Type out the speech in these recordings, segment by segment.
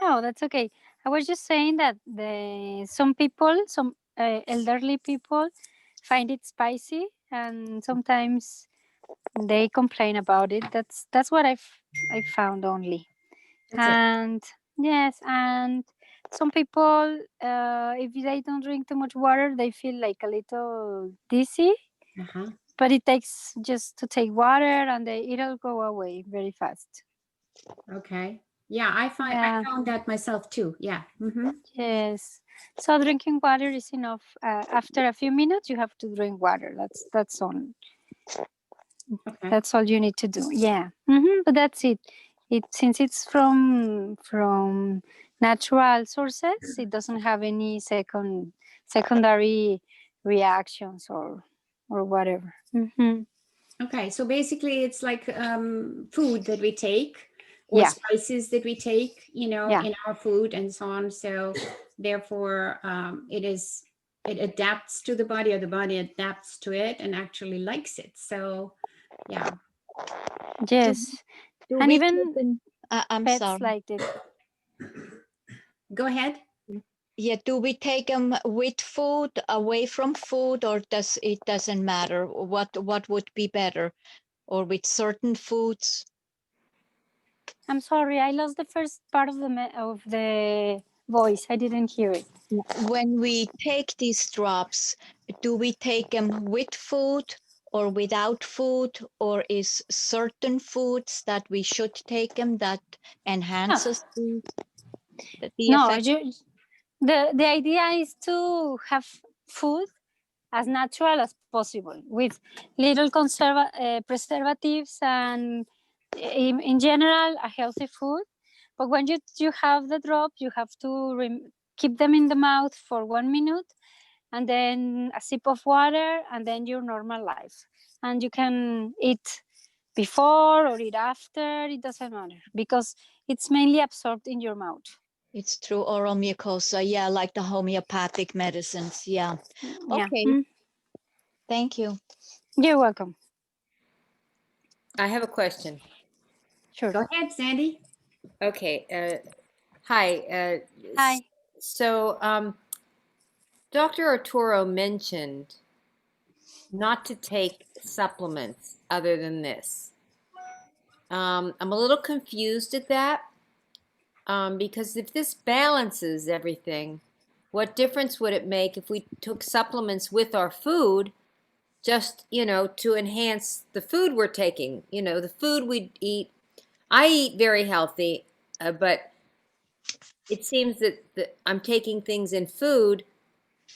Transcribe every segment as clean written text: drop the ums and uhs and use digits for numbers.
No, that's okay. I was just saying that some people, some elderly people, find it spicy, and sometimes they complain about it. That's what I found only. That's it. And yes, and some people, if they don't drink too much water, they feel like a little dizzy. Uh-huh. But it takes just to take water, and it'll go away very fast. Okay. Yeah, I Yeah. found that myself too. Yeah. Mm-hmm. Yes. So drinking water is enough. After a few minutes, you have to drink water. Okay. That's all you need to do. Yeah. But that's it. It since it's from natural sources, it doesn't have any secondary reactions or whatever. Okay. So basically, it's like food that we take or Yeah. spices that we take, Yeah. in our food and so on. So therefore, it adapts to the body, or the body adapts to it and actually likes it. So yeah. Do, Yes. do And we take even them? I'm pets sorry. like it. Go ahead. Yeah, do we take them with food, away from food, or doesn't matter? What would be better, or with certain foods? I'm sorry, I lost the first part of the voice. I didn't hear it. When we take these drops, do we take them with food or without food, or is certain foods that we should take them that No, enhances the no. effect? The idea is to have food as natural as possible with little preservatives and in general a healthy food. But when you have the drop, you have to keep them in the mouth for 1 minute, and then a sip of water, and then your normal life. And you can eat before or eat after, it doesn't matter because it's mainly absorbed in your mouth. It's through oral mucosa, yeah, like the homeopathic medicines. Yeah. Yeah. Okay, thank you. You're welcome. I have a question. Sure. Go ahead, Sandy. Okay. Hi. Hi. So, Dr. Arturo mentioned not to take supplements other than this. I'm a little confused at that because if this balances everything, what difference would it make if we took supplements with our food just, to enhance the food we're taking? The food we eat. I eat very healthy, but it seems that I'm taking things in food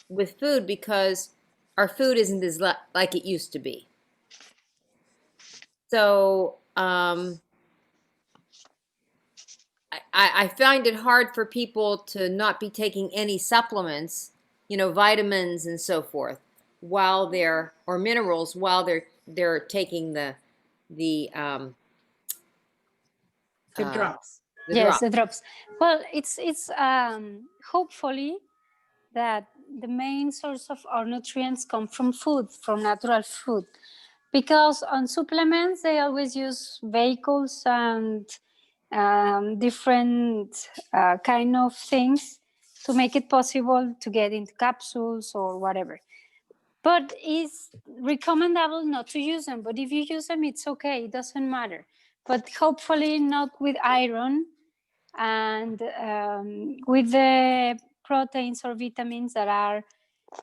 with food because our food isn't as like it used to be. So I find it hard for people to not be taking any supplements, vitamins and so forth, while they're or minerals while they're taking the The uh, drops. the Yes, drop. the drops. Well, it's hopefully that the main source of our nutrients come from food, from natural food, because on supplements they always use vehicles and different kind of things to make it possible to get into capsules or whatever. But it's recommendable not to use them. But if you use them, it's okay. It doesn't matter. But hopefully not with iron and with the proteins or vitamins that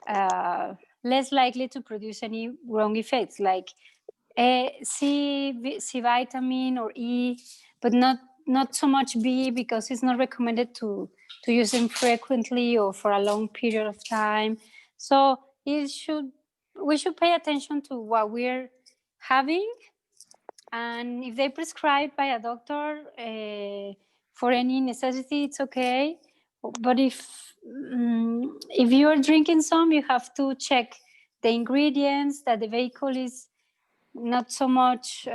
are less likely to produce any wrong effects, like C vitamin or E, but not so much B because it's not recommended to use them frequently or for a long period of time. So we should pay attention to what we're having, and if they prescribe by a doctor for any necessity, it's okay. But if you are drinking some, you have to check the ingredients, that the vehicle is not so much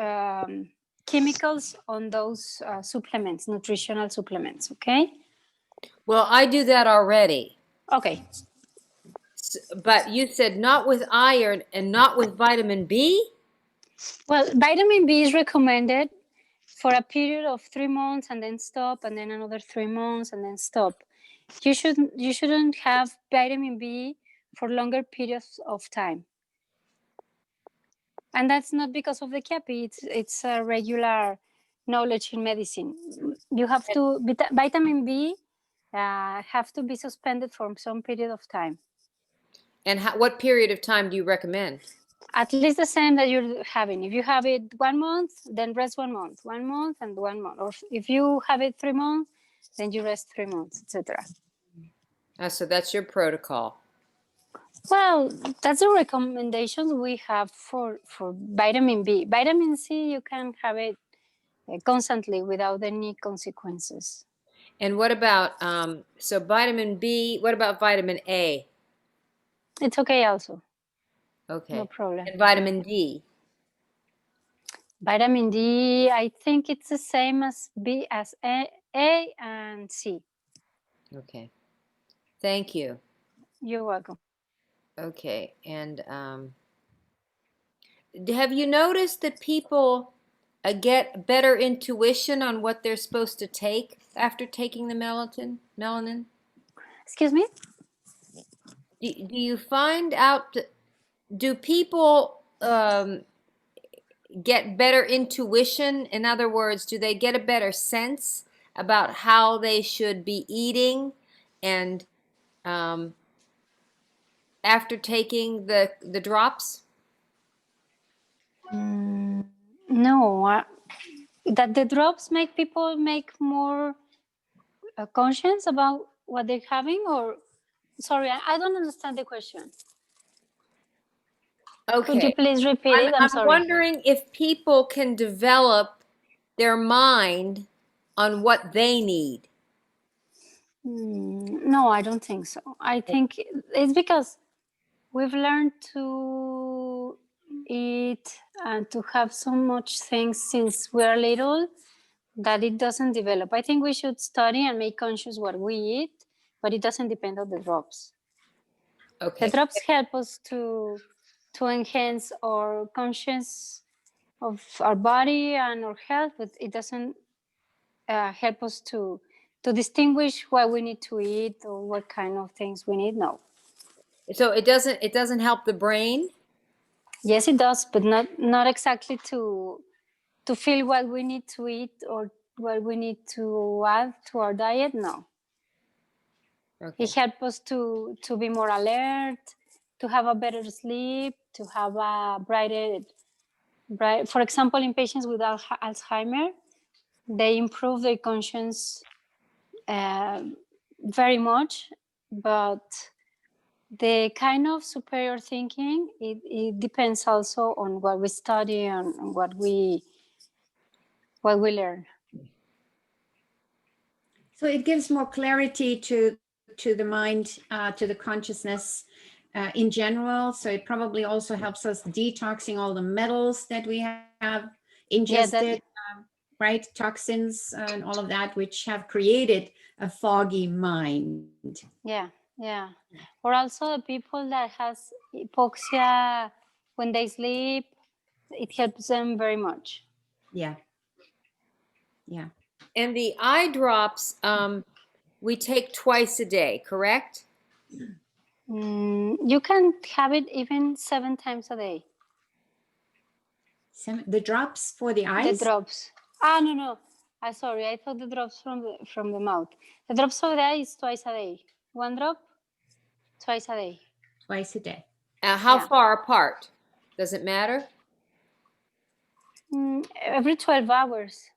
chemicals on those supplements, nutritional supplements. Okay. Well, I do that already. Okay. But you said not with iron and not with vitamin B? Well, vitamin B is recommended for a period of 3 months and then stop, and then another 3 months and then stop. You shouldn't have vitamin B for longer periods of time. And that's not because of the CAPI, it's a regular knowledge in medicine. You have to, vitamin B have to be suspended for some period of time. And what period of time do you recommend? At least the same that you're having. If you have it 1 month, then rest 1 month, 1 month and 1 month. Or if you have it 3 months, then you rest 3 months, etc. So that's your protocol. Well, that's the recommendations we have for vitamin B. Vitamin C, you can have it constantly without any consequences. And what about, so vitamin B, what about vitamin A? It's okay also. Okay. No problem. And vitamin D? Vitamin D, I think it's the same as B as A and C. Okay. Thank you. You're welcome. Okay. And have you noticed that people get better intuition on what they're supposed to take after taking the melanin? Excuse me? Do you find out, do people get better intuition? In other words, do they get a better sense about how they should be eating and after taking the drops? No, that the drops make people make more conscious about what they're having, or sorry, I don't understand the question. Okay. Could you please repeat it? I'm sorry. wondering if people can develop their mind on what they need. No, I don't think so. I think it's because we've learned to eat and to have so much things since we're little that it doesn't develop. I think we should study and make conscious what we eat, but it doesn't depend on the drops. Okay. The drops help us to enhance our conscience of our body and our health, but it doesn't help us to distinguish what we need to eat or what kind of things we need. No. So it doesn't help the brain? Yes, it does, but not exactly to feel what we need to eat or what we need to add to our diet. No. Okay. It helps us to be more alert, to have a better sleep, to have a bright. For example, in patients with Alzheimer, they improve their conscience very much, but the kind of superior thinking, it depends also on what we study and what we learn. So it gives more clarity to the mind, to the consciousness in general. So it probably also helps us detoxing all the metals that we have ingested, right? Toxins and all of that, which have created a foggy mind. Yeah. Or also the people that has hypoxia when they sleep, it helps them very much. Yeah. And the eye drops, we take twice a day, correct? You can have it even 7 times a day. The drops for the eyes? The drops. No. I'm sorry. I thought the drops from the mouth. The drops for the eye is twice a day. 1 drop, twice a day. Twice a day. How far apart? Does it matter? Every 12 hours.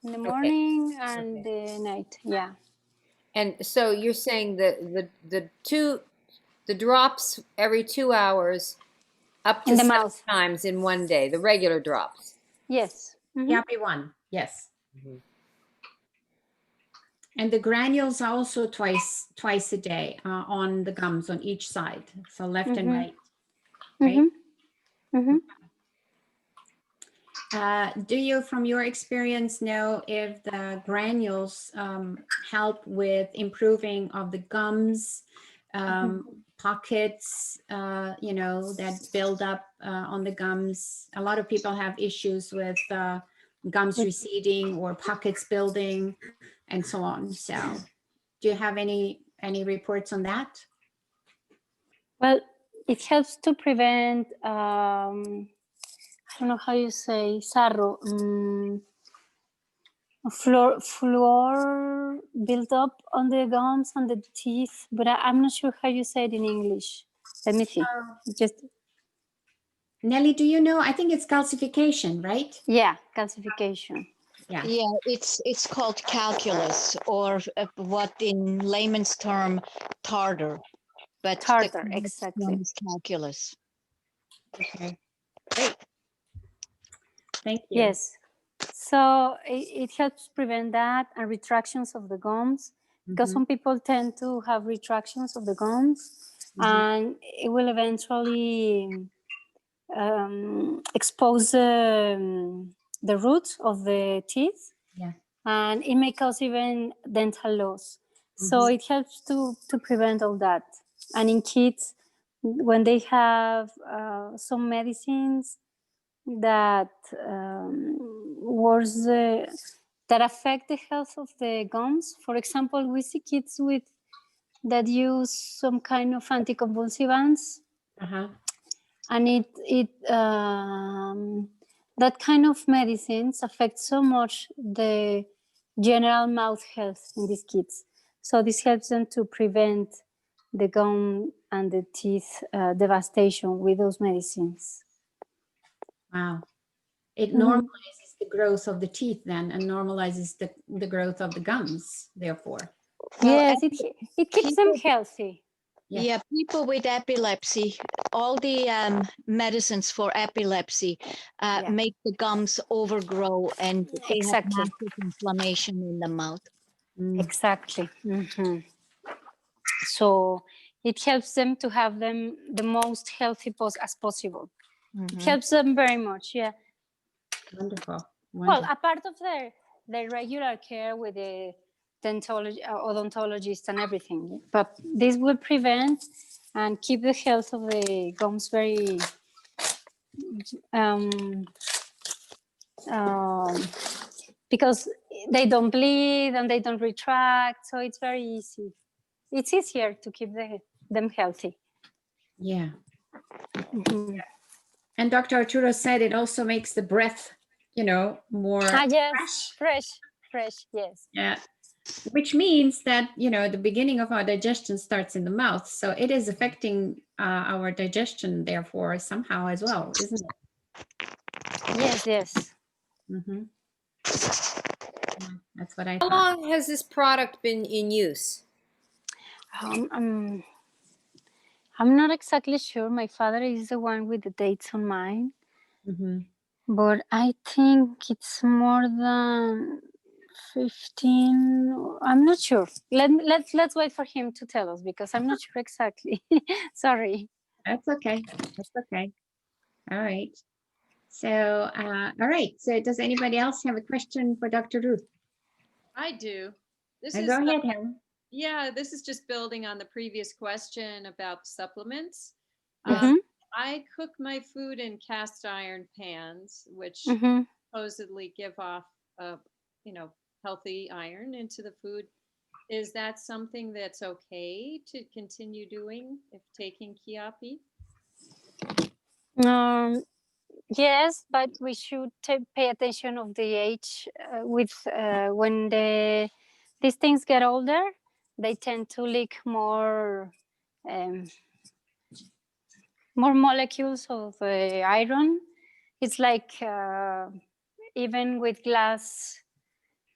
In the morning and the night. Yeah. And so you're saying that the drops every 2 hours up to In the 7 mouth. times in one day, the regular drops. Yes. Yappy one. Yes. And the granules are also twice a day on the gums on each side. So left and right. Right? Do you, from your experience, know if the granules help with improving of the gums, pockets, that build up on the gums? A lot of people have issues with gums receding or pockets building and so on. So do you have any reports on that? Well, it helps to prevent, I don't know how you say, sarro, floor built up on the gums and the teeth, but I'm not sure how you say it in English. Let me see. Just Nelly, do you know? I think it's calcification, right? yeah, calcification. Yeah. Yeah, it's called calculus, or what in layman's term, tartar. But the Tartar, correct exactly. term is calculus. Okay. Great. Thank you. Yes. So it helps prevent that and retractions of the gums, because some people tend to have retractions of the gums, and it will eventually expose the roots of the teeth, Yeah. and it may cause even dental loss. So it helps to prevent all that. And in kids, when they have some medicines that worse that affect the health of the gums. For example, we see kids with that use some kind of anticonvulsivants, Uh-huh. and that kind of medicines affect so much the general mouth health in these kids. So this helps them to prevent the gum and the teeth devastation with those medicines. Wow. It normalizes the growth of the teeth then, and normalizes the growth of the gums, therefore. Well, Yes, it keeps them healthy. yeah, people with epilepsy, all the medicines for epilepsy make the gums overgrow, and they have Exactly. massive inflammation in the mouth. Exactly. So it helps them to have them the most healthy as possible. It helps them very much. Yeah. Wonderful. Well, a part of their regular care with the odontologist and everything, but this will prevent and keep the health of the gums very because they don't bleed and they don't retract, so it's very easy. It's easier to keep them healthy. Yeah. And Dr. Arturo said it also makes the breath, more yes, fresh, yes. Yeah. Which means that, the beginning of our digestion starts in the mouth. So it is affecting our digestion, therefore, somehow as well, isn't it? Yes. Yeah, that's what I How thought. long has this product been in use? I'm not exactly sure. My father is the one with the dates on mine, but I think it's more than 15. I'm not sure. Let's wait for him to tell us, because I'm not sure exactly. Sorry. That's okay. That's okay. All right. So, all right. So does anybody else have a question for Dr. Ruth? I do. This Go is ahead, Helen. yeah, this is just building on the previous question about supplements. Mhm. I cook my food in cast iron pans, which Mhm. supposedly give off, healthy iron into the food. Is that something that's okay to continue doing if taking Kiapi? Yes, but we should pay attention of the age when these things get older, they tend to leak um, more molecules of iron. It's like even with glass,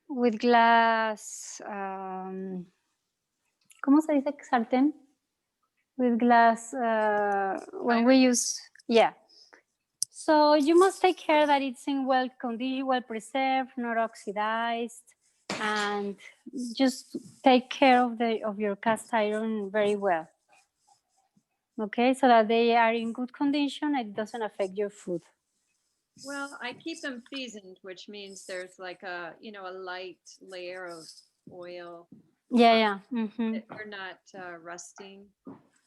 ¿cómo se dice sartén? With glass, when we use, yeah. So you must take care that it's in well condition, well preserved, not oxidized, and just take care of your cast iron very well. Okay, so that they are in good condition, it doesn't affect your food. Well, I keep them seasoned, which means there's like a light layer of oil. Yeah. That they're not rusting.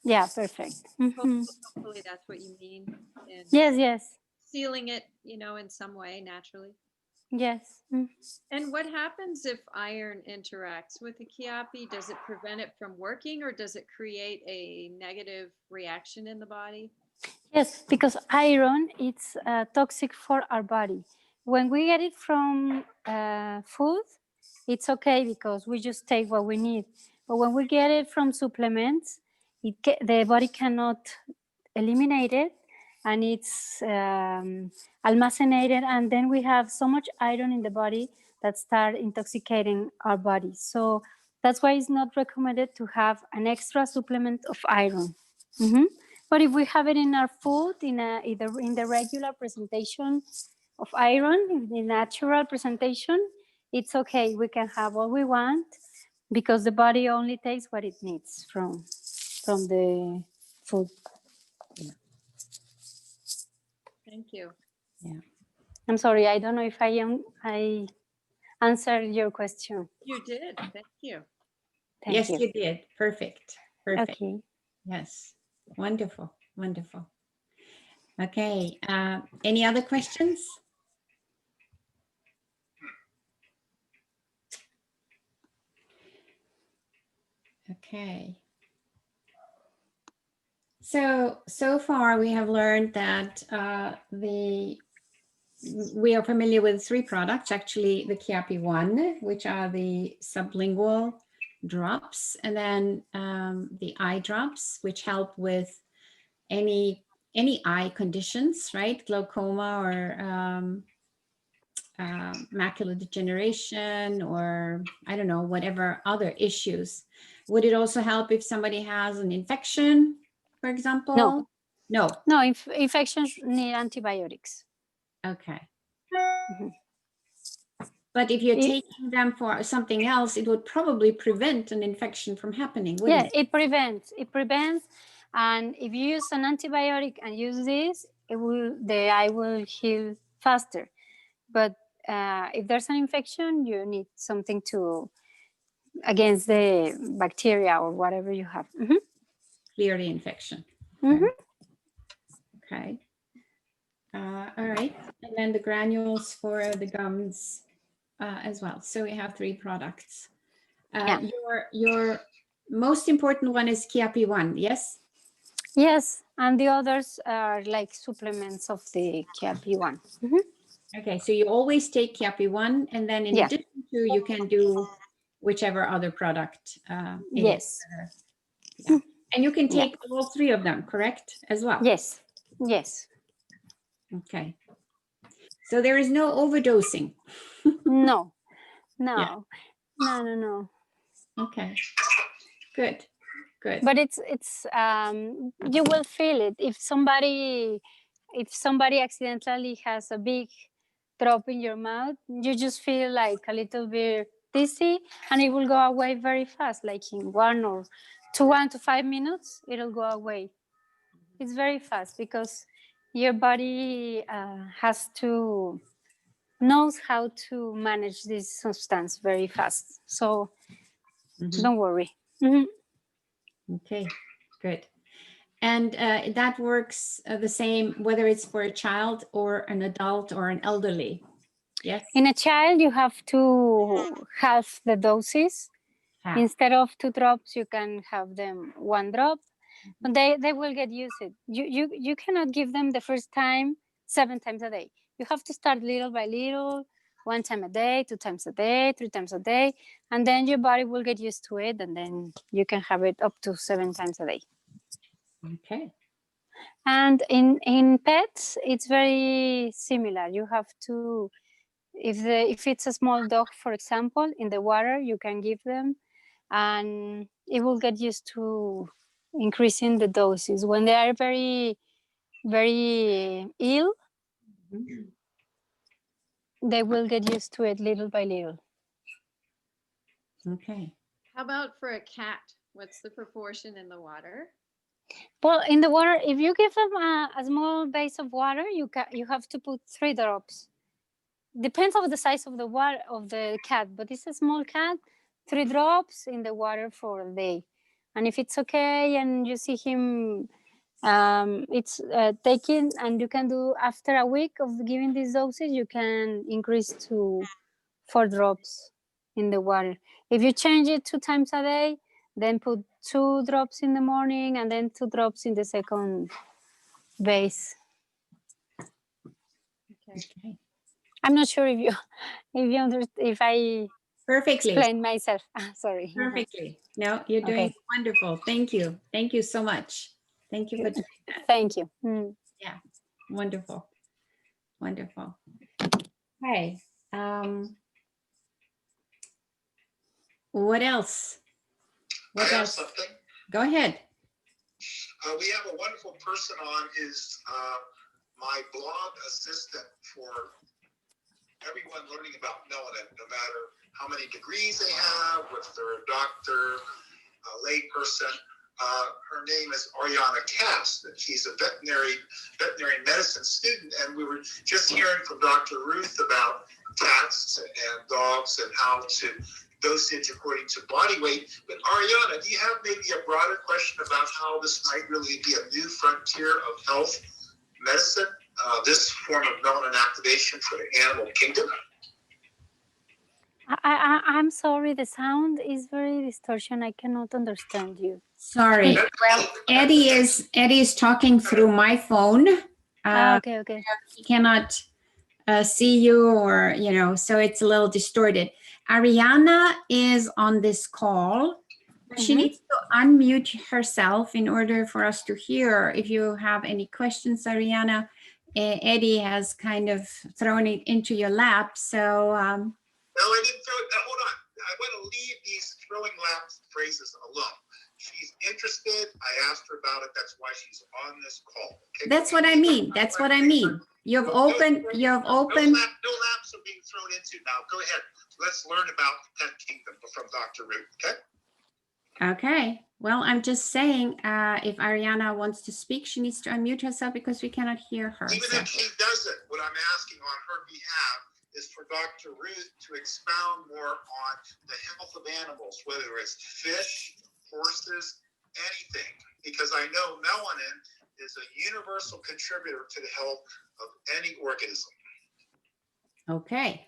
Yeah, perfect. Hopefully that's what you mean. And Yes. sealing it, in some way naturally. Yes. Mm. And what happens if iron interacts with the Kiapi? Does it prevent it from working, or does it create a negative reaction in the body? Yes, because iron it's toxic for our body. When we get it from food, it's okay because we just take what we need. But when we get it from supplements, the body cannot eliminate it, and it's almacenated, and then we have so much iron in the body that start intoxicating our body. So that's why it's not recommended to have an extra supplement of iron. Mhm. But if we have it in our food, either in the regular presentation of iron, in the natural presentation, it's okay. We can have all we want because the body only takes what it needs from the food. Thank you. I'm sorry, I don't know if I answered your question. You did. Thank you. Thank Yes, you. you did. Perfect. Perfect. Okay. Yes. Wonderful. Wonderful. Okay. Any other questions? Okay. So far we have learned that we are familiar with 3 products, actually the Kiapi 1, which are the sublingual drops, and then the eye drops, which help with any eye conditions, right? Glaucoma or macular degeneration, or I don't know, whatever other issues. Would it also help if somebody has an infection, for example? No. No. No, infections need antibiotics. Okay. Mhm. But if you're It- taking them for something else, it would probably prevent an infection from happening, wouldn't Yeah, it? it prevents. And if you use an antibiotic and use this, the eye will heal faster. But if there's an infection, you need something against the bacteria or whatever you have. Mhm. Clear the infection. Mhm. Okay. All right. And then the granules for the gums as well. So we have 3 products. Yeah. Your most important one is Kiapi 1, yes? Yes, and the others are like supplements of the KP1. Mhm. Okay, so you always take Kiapi 1, and then in Yeah. addition to, you can do whichever other product it is. Yes. Yeah. And you can Yeah. take all 3 of them, correct, as well? Yes. Yes. Okay. So there is no overdosing. No. No. Yeah. No. Okay. Good. Good. But it's you will feel it if somebody accidentally has a big drop in your mouth, you just feel like a little bit dizzy, and it will go away very fast, like in 1 to 5 minutes it'll go away. It's very fast because your body knows how to manage this substance very fast. So Mhm. don't worry. Mhm. Okay. Good. And that works the same whether it's for a child or an adult or an elderly. Yes. In a child, you have to halve the doses. Half. Instead of 2 drops, you can have them 1 drop. But they will get used to it. You cannot give them the first time 7 times a day. You have to start little by little, 1 time a day, 2 times a day, 3 times a day, and then your body will get used to it, and then you can have it up to 7 times a day. Okay. And in pets, it's very similar. You have to, if it's a small dog, for example, in the water, you can give them, and it will get used to increasing the doses. When they are very, very ill, Mhm. they will get used to it little by little. Okay. How about for a cat? What's the proportion in the water? Well, in the water, if you give them a small base of water, you have to put 3 drops. Depends on the size of the water of the cat, but it's a small cat, 3 drops in the water for a day. And if it's okay and you see him It's taken, and you can do after a week of giving these doses, you can increase to 4 drops in the water. If you change it 2 times a day, then put 2 drops in the morning and then 2 drops in the second base. Okay. Okay. I'm not sure if you if I Perfectly. explain myself. Sorry. Perfectly. No, you're doing Okay. wonderful. Thank you. Thank you so much. Thank you for doing that. Thank you. Wonderful. Wonderful. Okay. What else? I have something. Go ahead. We have a wonderful person on who's my blog assistant for everyone learning about melanin, no matter how many degrees they have, if they're a doctor, a lay person. Her name is Ariana Cass, and she's a veterinary medicine student. And we were just hearing from Dr. Ruth about cats and dogs and how to dosage according to body weight. But Ariana, do you have maybe a broader question about how this might really be a new frontier of health medicine, this form of melanin activation for the animal kingdom? I'm sorry, the sound is very distortion. I cannot understand you. Sorry. Well, Eddie is talking through my phone. Okay. He cannot see you, or so it's a little distorted. Ariana is on this call, but she needs to unmute herself in order for us to hear. If you have any questions, Ariana, Eddie has kind of thrown it into your lap. So No, I didn't throw it. Hold on. I want to leave these throwing lap phrases alone. She's interested. I asked her about it. That's why she's on this call. Okay? That's what I mean. That's what I mean. You have opened. No laps are being thrown into. Now, go ahead. Let's learn about the pet kingdom from Dr. Ruth. Okay? Okay. Well, I'm just saying, if Ariana wants to speak, she needs to unmute herself because we cannot hear her. Even if she doesn't, what I'm asking on her behalf is for Dr. Ruth to expound more on the health of animals, whether it's fish, horses, anything, because I know melanin is a universal contributor to the health of any organism. Okay.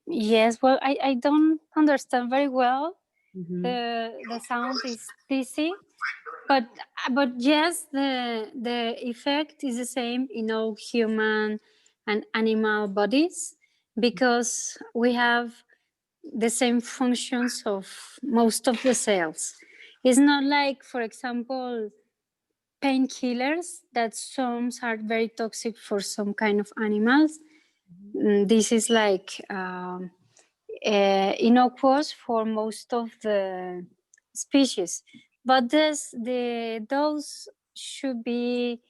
Yes, well, I don't understand very well. Mhm. The sound is dizzy, but yes, the effect is the same in all human and animal bodies, because we have the same functions of most of the cells. It's not like, for example, painkillers that some are very toxic for some kind of animals. This is like innocuous for most of the species, but those should be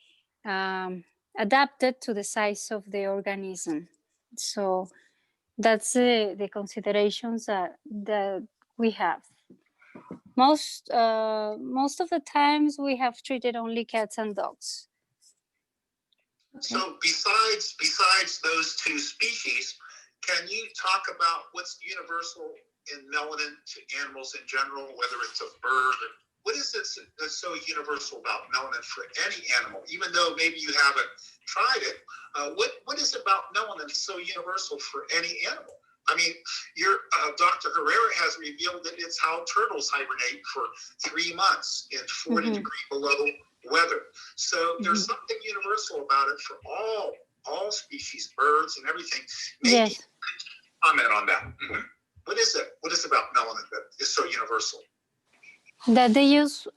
adapted to the size of the organism. So that's the considerations that we have. Most of the times we have treated only cats and dogs. So besides those two species, can you talk about what's universal in melanin to animals in general, whether it's a bird? What is it that's so universal about melanin for any animal, even though maybe you haven't tried it? What is about melanin so universal for any animal? I mean, Dr. Herrera has revealed that it's how turtles hibernate for 3 months in 40 degree below weather. So there's something universal about it for all species, birds and everything. Maybe Yes. comment on that. What is it? What is about melanin that is so universal? That they use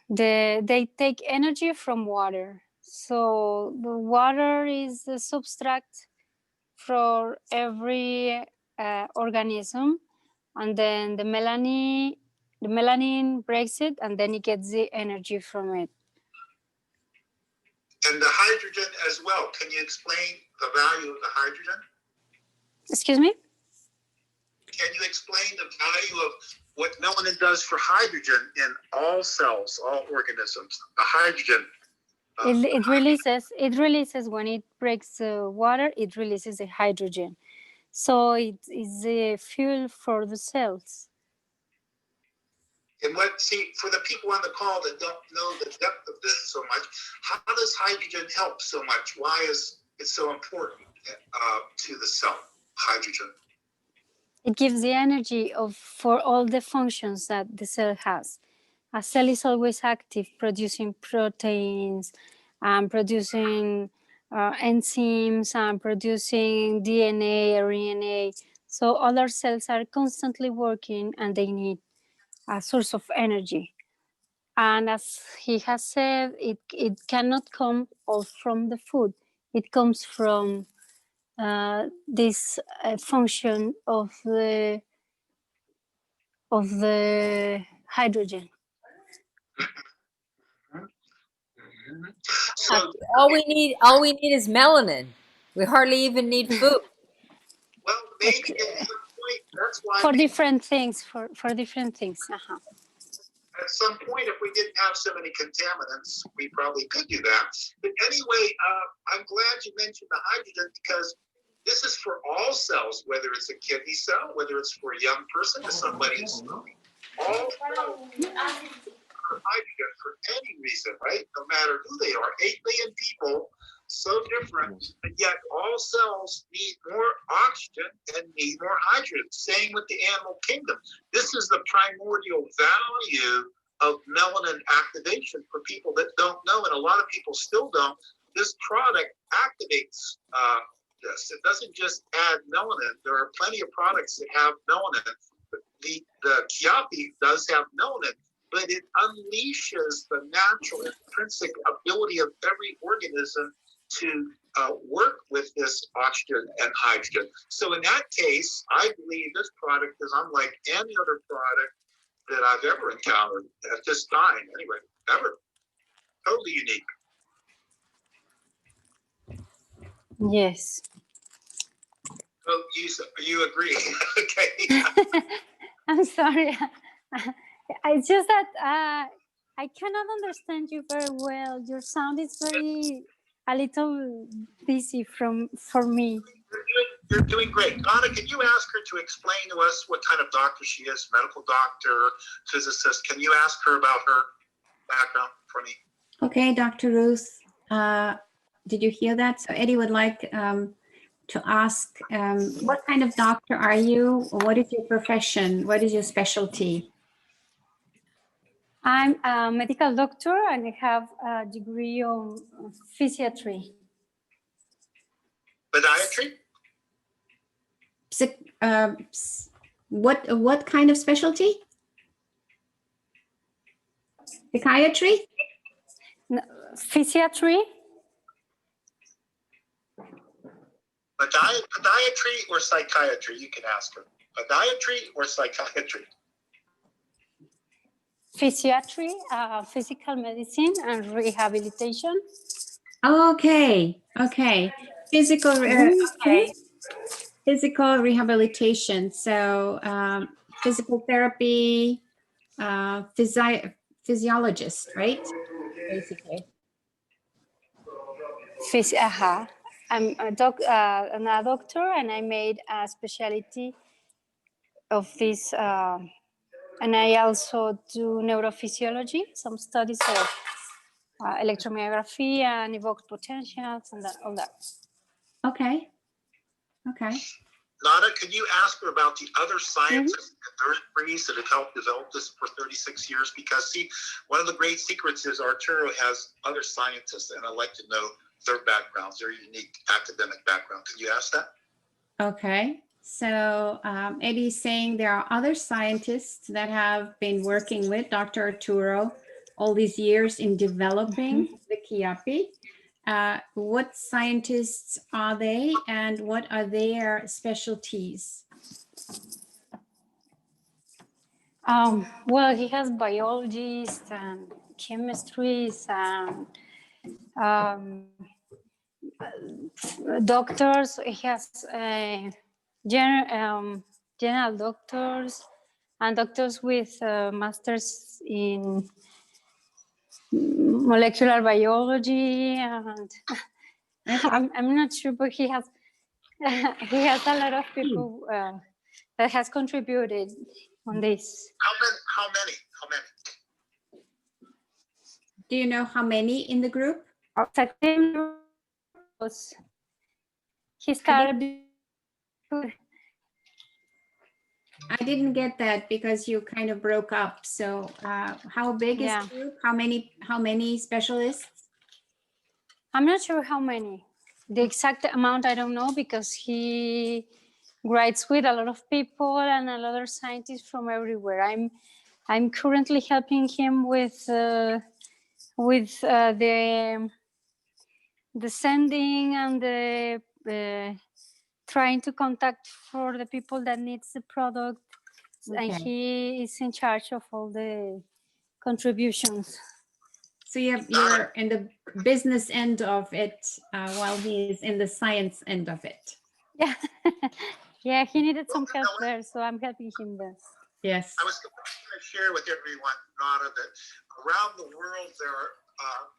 they take energy from water. So the water is the substrate for every organism, and then the melanin breaks it, and then it gets the energy from it. And the hydrogen as well. Can you explain the value of the hydrogen? Excuse me? Can you explain the value of what melanin does for hydrogen in all cells, all organisms? The hydrogen. It releases when it breaks water, it releases the hydrogen. So it is a fuel for the cells. And for the people on the call that don't know the depth of this so much, how does hydrogen help so much? Why is it so important to the cell, hydrogen? It gives the energy for all the functions that the cell has. A cell is always active, producing proteins, producing enzymes, and producing DNA, RNA. So other cells are constantly working and they need a source of energy. And as he has said, it cannot come all from the food. It comes from this function of the hydrogen. So, All we need is melanin. We hardly even need food. well, maybe at some point, that's why For different things, for different things. at some point, if we didn't have so many contaminants, we probably could do that. But anyway, I'm glad you mentioned the hydrogen because this is for all cells, whether it's a kidney cell, whether it's for a young person or somebody who's all cells for hydrogen for any reason, right? No matter who they are. 8 billion people, so different, but yet all cells need more oxygen and need more hydrogen. Same with the animal kingdom. This is the primordial value of melanin activation for people that don't know, and a lot of people still don't. This product activates this. It doesn't just add melanin. There are plenty of products that have melanin. The Kiapi does have melanin, but it unleashes the natural intrinsic ability of every organism to work with this oxygen and hydrogen. So in that case, I believe this product is unlike any other product that I've ever encountered at this time, anyway, ever. Totally unique. Yes. So you agree? Okay. I'm sorry. It's just that I cannot understand you very well. Your sound is a little busy for me. You're doing great. Donna, can you ask her to explain to us what kind of doctor she is, medical doctor, physicist? Can you ask her about her background for me? Okay, Dr. Ruth, did you hear that? So Eddie would like to ask, what kind of doctor are you? What is your profession? What is your specialty? I'm a medical doctor and I have a degree on physiatry. Podiatry? What kind of specialty? Psychiatry? Physiatry? Podiatry or psychiatry? You can ask her. Podiatry or psychiatry? Physiatry, physical medicine and rehabilitation. Okay. Physical rehabilitation. So physical therapy, physiologist, right? Basically. I'm a doctor and I made a specialty of this, and I also do neurophysiology, some studies of electromyography and evoked potentials and all that. Okay. Nana, can you ask her about the other scientists and theories that have helped develop this for 36 years? Because see, one of the great secrets is Arturo has other scientists, and I'd like to know their backgrounds, their unique academic background. Can you ask that? Okay. So Eddie's saying there are other scientists that have been working with Dr. Arturo all these years in developing the Kiapi. What scientists are they and what are their specialties? Well, he has biologists and chemistries and doctors. He has general doctors and doctors with masters in molecular biology, and I'm not sure, but he has a lot of people that has contributed on this. How many? Do you know how many in the group? He started. I didn't get that because you kind of broke up. So how big is the group? How many specialists? I'm not sure how many. The exact amount I don't know, because he writes with a lot of people and a lot of scientists from everywhere. I'm currently helping him with the sending and the trying to contact for the people that needs the product, and he is in charge of all the contributions. So you're in the business end of it while he is in the science end of it. Yeah, yeah, he needed some help there, so I'm helping him there. Yes. I was going to share with everyone, Nada, that around the world there are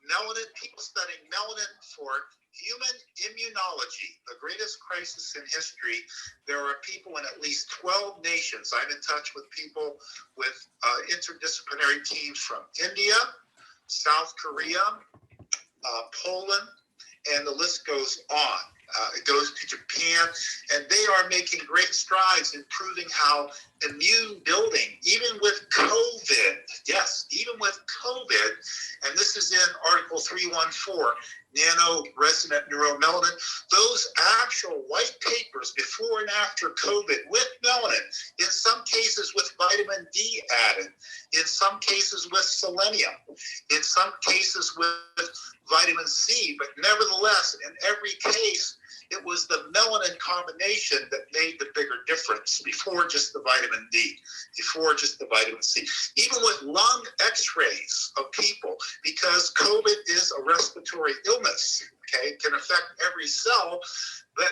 melanin, people studying melanin for human immunology, the greatest crisis in history. There are people in at least 12 nations. I'm in touch with people with interdisciplinary teams from India, South Korea, Poland, and the list goes on. It goes to Japan, and they are making great strides in proving how immune building, even with COVID, yes, even with COVID, and this is in Article 314, nano-resonant neuromelanin, those actual white papers before and after COVID with melanin, in some cases with vitamin D added, in some cases with selenium, in some cases with vitamin C, but nevertheless, in every case, it was the melanin combination that made the bigger difference before just the vitamin D, before just the vitamin C. Even with lung x-rays of people, because COVID is a respiratory illness, okay, it can affect every cell, but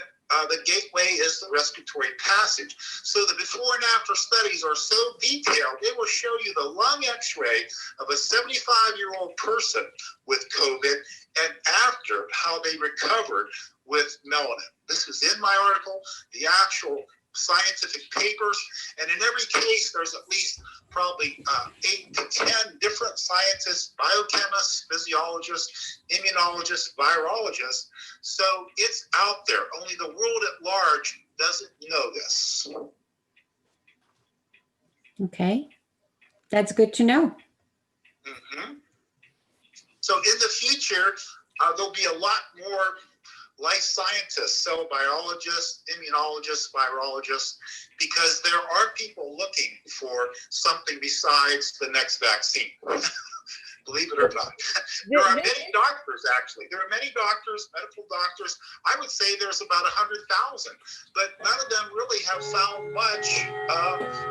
the gateway is the respiratory passage. So the before and after studies are so detailed, it will show you the lung x-ray of a 75-year-old person with COVID and after how they recovered with melanin. This is in my article, the actual scientific papers, and in every case there's at least probably 8 to 10 different scientists, biochemists, physiologists, immunologists, virologists. So it's out there, only the world at large doesn't know this. Okay, that's good to know. Mm-hmm. So in the future, there'll be a lot more life scientists, cell biologists, immunologists, virologists, because there are people looking for something besides the next vaccine. Believe it or not. There are many doctors, actually. There are many doctors, medical doctors. I would say there's about 100,000, but none of them really have found much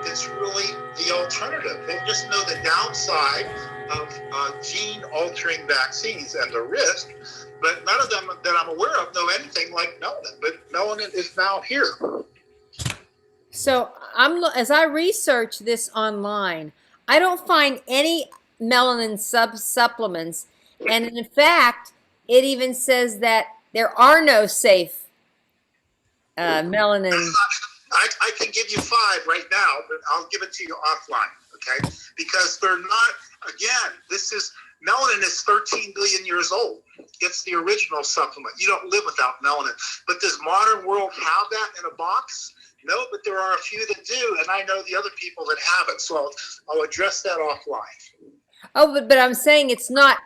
that's really the alternative. They just know the downside of gene-altering vaccines and the risk, but none of them that I'm aware of know anything like melanin. But melanin is now here. So as I research this online, I don't find any melanin supplements, and in fact, it even says that there are no safe melanin. I can give you 5 right now, but I'll give it to you offline, okay? Because they're not, again, melanin is 13 billion years old. It's the original supplement. You don't live without melanin. But does modern world have that in a box? No, but there are a few that do, and I know the other people that have it. So I'll address that offline. Oh, but I'm saying it's not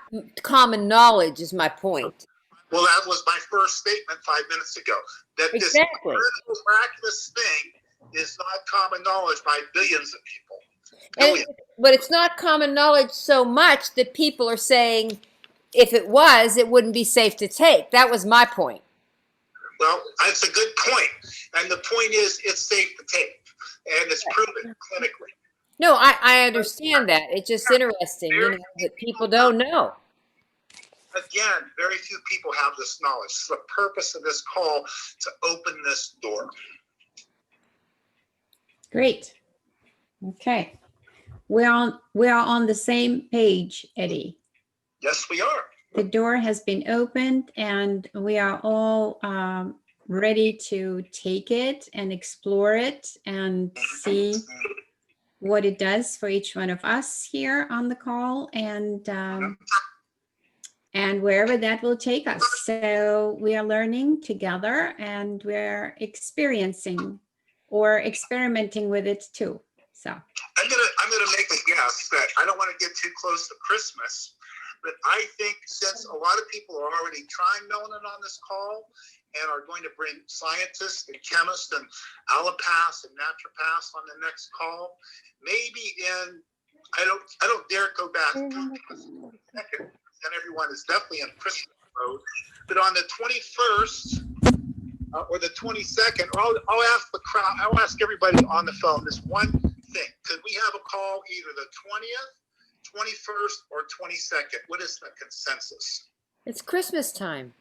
common knowledge is my point. Well, that was my first statement 5 minutes ago. That this miraculous thing is not common knowledge by billions of people. But it's not common knowledge so much that people are saying if it was, it wouldn't be safe to take. That was my point. Well, that's a good point. And the point is it's safe to take. And it's proven clinically. No, I understand that. It's just interesting, that people don't know. Again, very few people have this knowledge. It's the purpose of this call to open this door. Great. Okay. We're on the same page, Eddie. Yes, we are. The door has been opened and we are all ready to take it and explore it and see what it does for each one of us here on the call and wherever that will take us. So we are learning together and we're experiencing or experimenting with it too. So I'm gonna make a guess that I don't want to get too close to Christmas, but I think since a lot of people are already trying melanin on this call and are going to bring scientists and chemists and allopaths and naturopaths on the next call, maybe I don't dare go back second, and everyone is definitely in Christmas mode, but on the 21st or the 22nd, I'll ask the crowd, I'll ask everybody on the phone this one thing. Could we have a call either the 20th, 21st, or 22nd? What is the consensus? It's Christmas time.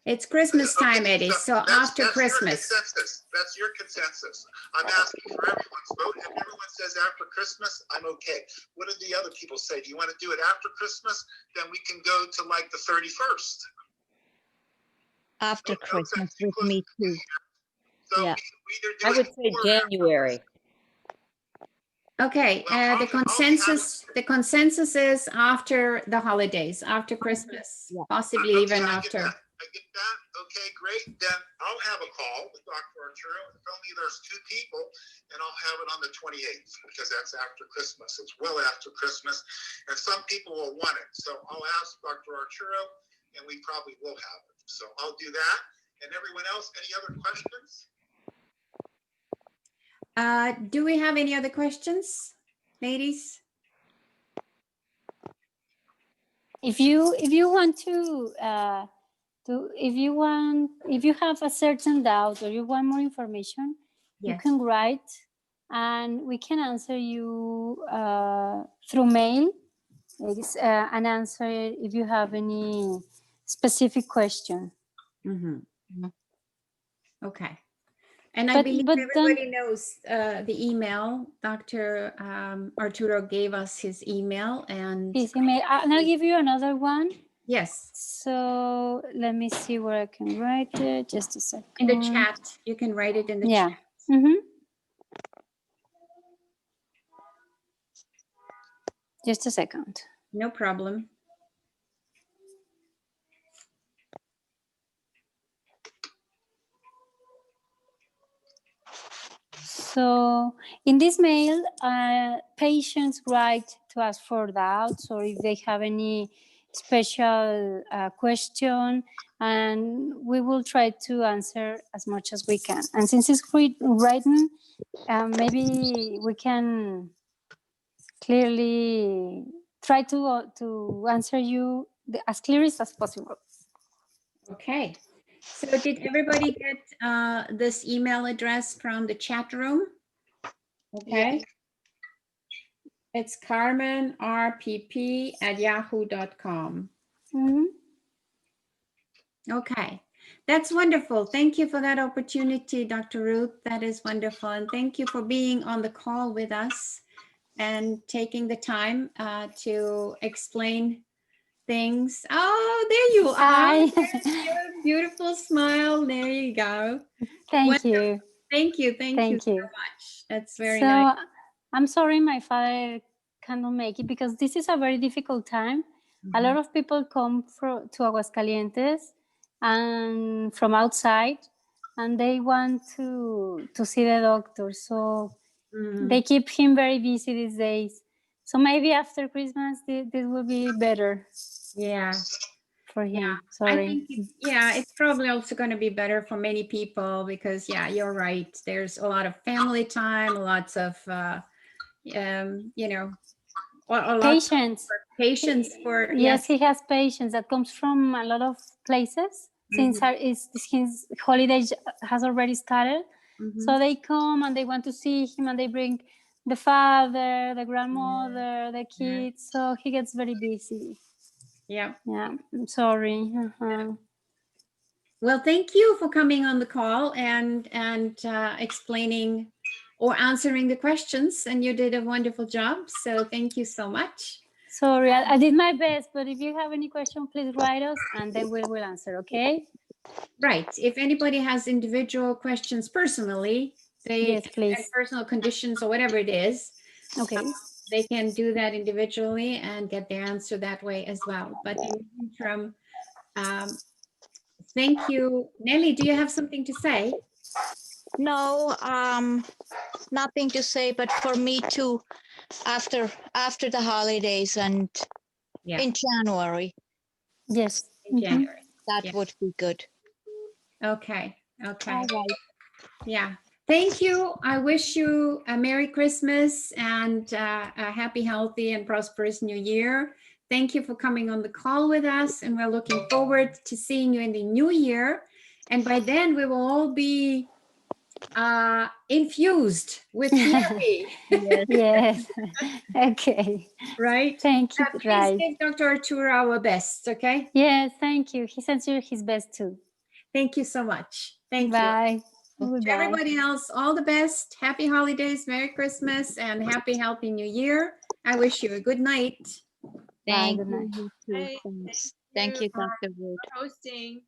it's Christmas time, Eddie. So after that's Christmas. That's your consensus. I'm asking for everyone's vote. If everyone says after Christmas, I'm okay. What do the other people say? Do you want to do it after Christmas? Then we can go to like the 31st. After No, Christmas too with close me to New too. Year's. So Yeah. we either do I it would say before or after. January. Okay, Well, the consensus is after the holidays, after Christmas, Yeah. possibly Okay, even I get after. that. I get that. Okay, great. Then I'll have a call with Dr. Arturo. If only there's 2 people, and I'll have it on the 28th because that's after Christmas. It's well after Christmas, and some people will want it. So I'll ask Dr. Arturo, and we probably will have it. So I'll do that. And everyone else, any other questions? Do we have any other questions, ladies? If you want to if you have a certain doubt or you want more information, you Yes. can write and we can answer you through mail. It's an answer if you have any specific question. Mm-hmm. Mhm. Okay. And I believe but everybody knows the email. Dr. Arturo gave us his email and his email, and I'll give you another one. yes, So let me see where I can write it. Just a second. in the chat. You can write it in the Yeah. chat. Mm-hmm. Just a second. No problem. So in this mail, patients write to us for doubts or if they have any special question, and we will try to answer as much as we can. And since it's written, maybe we can clearly try to answer you as clearly as possible. Okay. So did everybody get this email address from the chat room? Okay. It's carmenrpp@yahoo.com. Mm-hmm. Okay. That's wonderful. Thank you for that opportunity, Dr. Ruth. That is wonderful. And thank you for being on the call with us and taking the time to explain things. Oh, there you are. Hi. There's your beautiful smile. There you go. Thank you. Thank you. Thank you Thank so you. much. That's very So nice. I'm sorry my father cannot make it because this is a very difficult time. A lot of people come to Aguascalientes and from outside, and they want to see the doctor. So they keep him very busy these days. So maybe after Christmas, this will be better Yeah. for him. Yeah, Sorry. I think it's probably also going to be better for many people because you're right. There's a lot of family time, lots of you know, a lot Patience. patience for Yes, he has patience that comes from a lot of places since his holiday has already started. So they come and they want to see him and they bring the father, the grandmother, the kids. So he gets very busy. Yeah. Yeah, I'm sorry. Well, thank you for coming on the call and explaining or answering the questions, and you did a wonderful job. So thank you so much. Sorry, I did my best, but if you have any question, please write us and then we will answer, okay? Right. If anybody has individual questions personally, Yes, and please. personal conditions or whatever it is, Okay. they can do that individually and get their answer that way as well. But in the interim, thank you. Nelly, do you have something to say? No, nothing to say, but for me too, after the holidays and Yeah. in January, Yes. In January. that Yeah. would be good. Okay. Okay. All right. Yeah. Thank you. I wish you a Merry Christmas and a happy, healthy, and prosperous New Year. Thank you for coming on the call with us, and we're looking forward to seeing you in the new year. And by then, we will all be infused with theory, Yes. Yes. Okay. right? Thank you. Please Right. give Dr. Arturo our best, okay? Yes, thank you. He sends you his best too. Thank you so much. Thank you. Bye. To Goodbye. everybody else, all the best. Happy holidays, Merry Christmas, and happy, healthy New Year. I wish you a good night. Bye. Thank Good night. you. You too. Right. Thanks. Thank Thank you, you. Dr. Wood. For hosting.